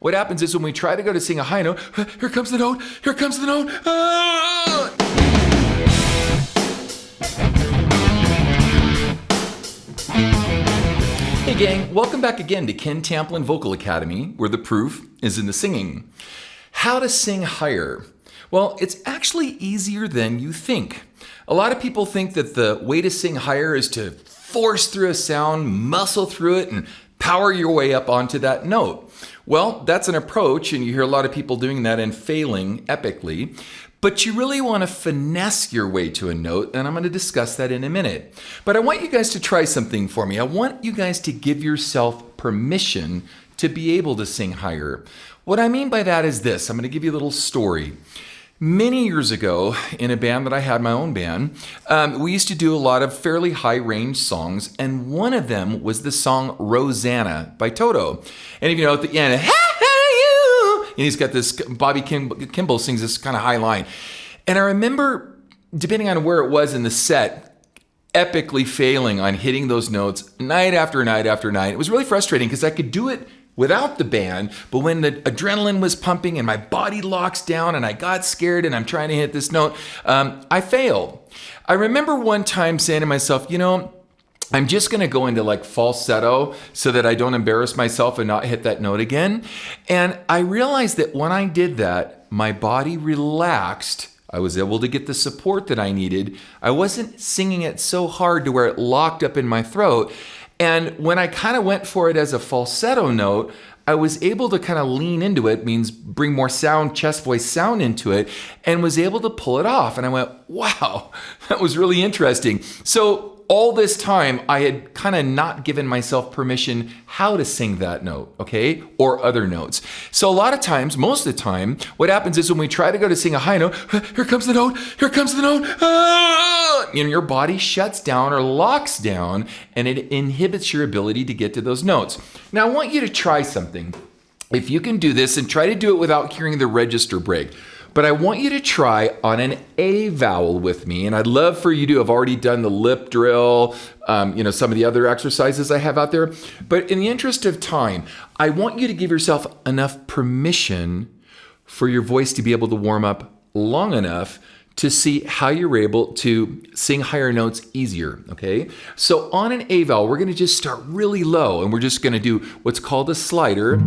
What happens is when we try to go to sing a high note, here comes the note, here comes the note. Ah! Hey gang, welcome back again to Ken Tamplin Vocal Academy, where the proof is in the singing. How to sing higher? Well, it's actually easier than you think. A lot of people think that the way to sing higher is to force through a sound, muscle through it, and power your way up onto that note. Well, that's an approach, and you hear a lot of people doing that and failing epically. But you really want to finesse your way to a note, and I'm going to discuss that in a minute. But I want you guys to try something for me. I want you guys to give yourself permission to be able to sing higher. What I mean by that is this. I'm going to give you a little story. Many years ago, in a band that I had, my own band, we used to do a lot of fairly high-range songs, and one of them was the song Rosanna by Toto. And if you know at the end, you, and he's got this, Bobby Kimball sings this kind of high line. And I remember, depending on where it was in the set, epically failing on hitting those notes night after night after night. It was really frustrating because I could do it without the band, but when the adrenaline was pumping and my body locks down and I got scared and I'm trying to hit this note, I failed. I remember one time saying to myself, I'm just going to go into like falsetto so that I don't embarrass myself and not hit that note again. And I realized that when I did that, my body relaxed. I was able to get the support that I needed. I wasn't singing it so hard to where it locked up in my throat. And when I kind of went for it as a falsetto note, I was able to kind of lean into it, means bring more sound, chest voice sound into it, and was able to pull it off. And I went, wow, that was really interesting. So all this time, I had kind of not given myself permission how to sing that note, okay, or other notes. So a lot of times, most of the time, what happens is when we try to go to sing a high note, here comes the note, here comes the note, ah! Your body shuts down or locks down, and it inhibits your ability to get to those notes. Now, I want you to try something. If you can do this, and try to do it without hearing the register break. But I want you to try on an A vowel with me. And I'd love for you to have already done the lip drill, some of the other exercises I have out there. But in the interest of time, I want you to give yourself enough permission for your voice to be able to warm up long enough to see how you're able to sing higher notes easier, okay? So on an A vowel, we're going to just start really low, and we're just going to do what's called a slider.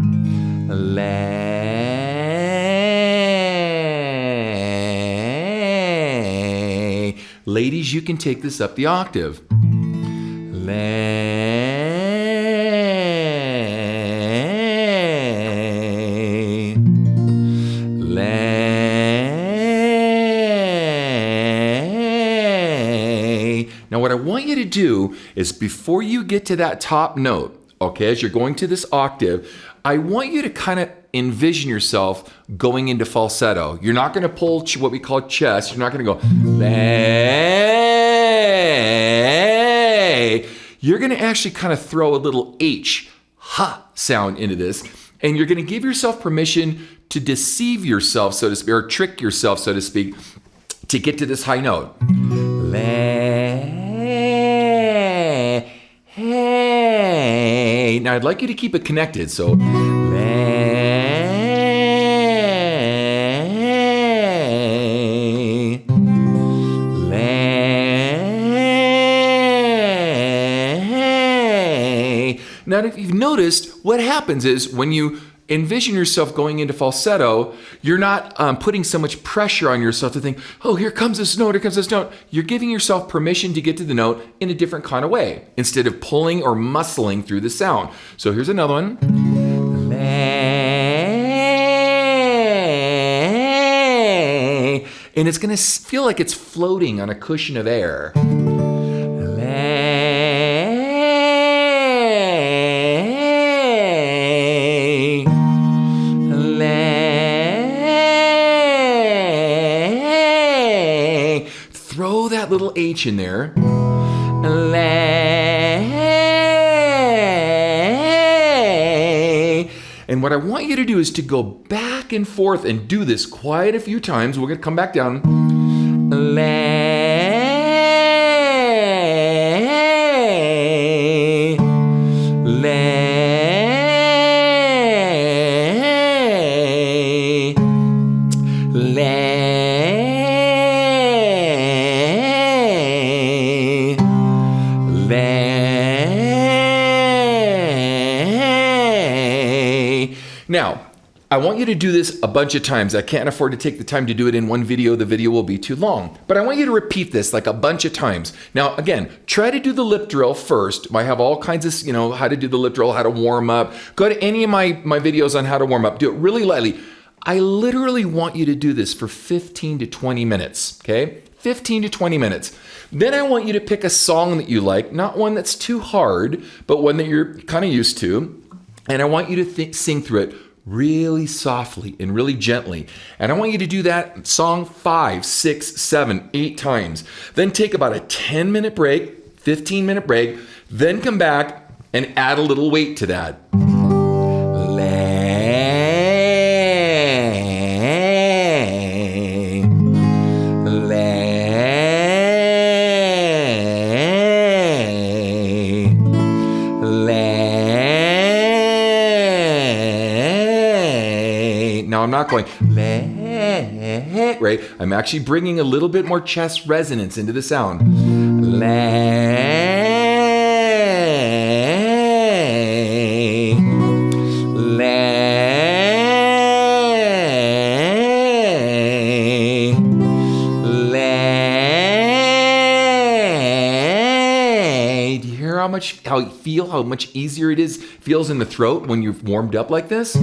Ladies, you can take this up the octave. Now, what I want you to do is before you get to that top note, okay, as you're going to this octave, I want you to kind of envision yourself going into falsetto. You're not going to pull what we call chest. You're not going to go, lay. You're going to actually kind of throw a little H, ha sound into this. And you're going to give yourself permission to deceive yourself, so to speak, or trick yourself, so to speak, to get to this high note. Hey. Now I'd like you to keep it connected. So now, if you've noticed, what happens is when you envision yourself going into falsetto, you're not putting so much pressure on yourself to think, oh, here comes this note, here comes this note. You're giving yourself permission to get to the note in a different kind of way, instead of pulling or muscling through the sound. So here's another one. And it's going to feel like it's floating on a cushion of air. Throw that little H in there. And what I want you to do is to go back and forth and do this quite a few times. We're going to come back down. Now, I want you to do this a bunch of times. I can't afford to take the time to do it in one video. The video will be too long. But I want you to repeat this like a bunch of times. Now, again, try to do the lip drill first. I have all kinds of, how to do the lip drill, how to warm up. Go to any of my videos on how to warm up. Do it really lightly. I literally want you to do this for 15 to 20 minutes, okay? 15 to 20 minutes. Then I want you to pick a song that you like, not one that's too hard, but one that you're kind of used to. And I want you to sing through it really softly and really gently. And I want you to do that song 5, 6, 7, 8 times. Then take about a 10-minute break, 15-minute break, then come back and add a little weight to that. Now I'm not going, right? I'm actually bringing a little bit more chest resonance into the sound. Do you hear how much easier it feels in the throat when you've warmed up like this?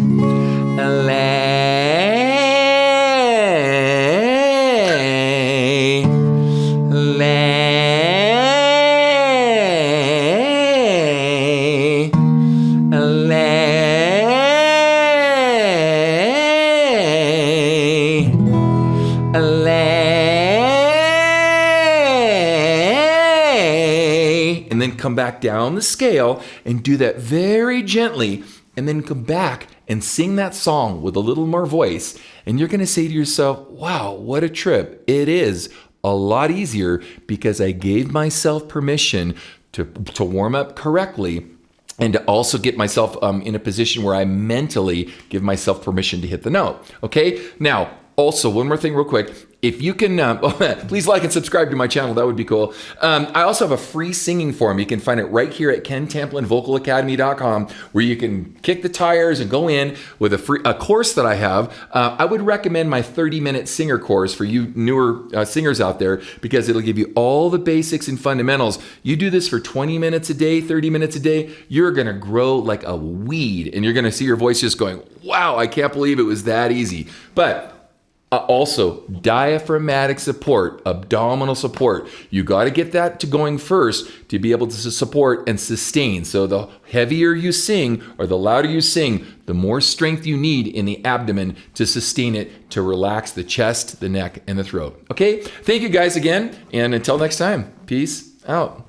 And then come back down the scale and do that very gently, and then come back and sing that song with a little more voice. And you're going to say to yourself, wow, what a trip. It is a lot easier because I gave myself permission to warm up correctly, and to also get myself in a position where I mentally give myself permission to hit the note. Okay? Now, also, one more thing real quick. If you can, please like and subscribe to my channel. That would be cool. I also have a free singing forum. You can find it right here at KenTamplinVocalAcademy.com, where you can kick the tires and go in with a course that I have. I would recommend my 30-minute singer course for you newer singers out there, because it'll give you all the basics and fundamentals. You do this for 20 minutes a day, 30 minutes a day, you're going to grow like a weed, and you're going to see your voice just going, wow, I can't believe it was that easy. But also, diaphragmatic support, abdominal support. You got to get that going first to be able to support and sustain. So the heavier you sing or the louder you sing, the more strength you need in the abdomen to sustain it, to relax the chest, the neck, and the throat. Okay? Thank you guys again, and until next time, peace out.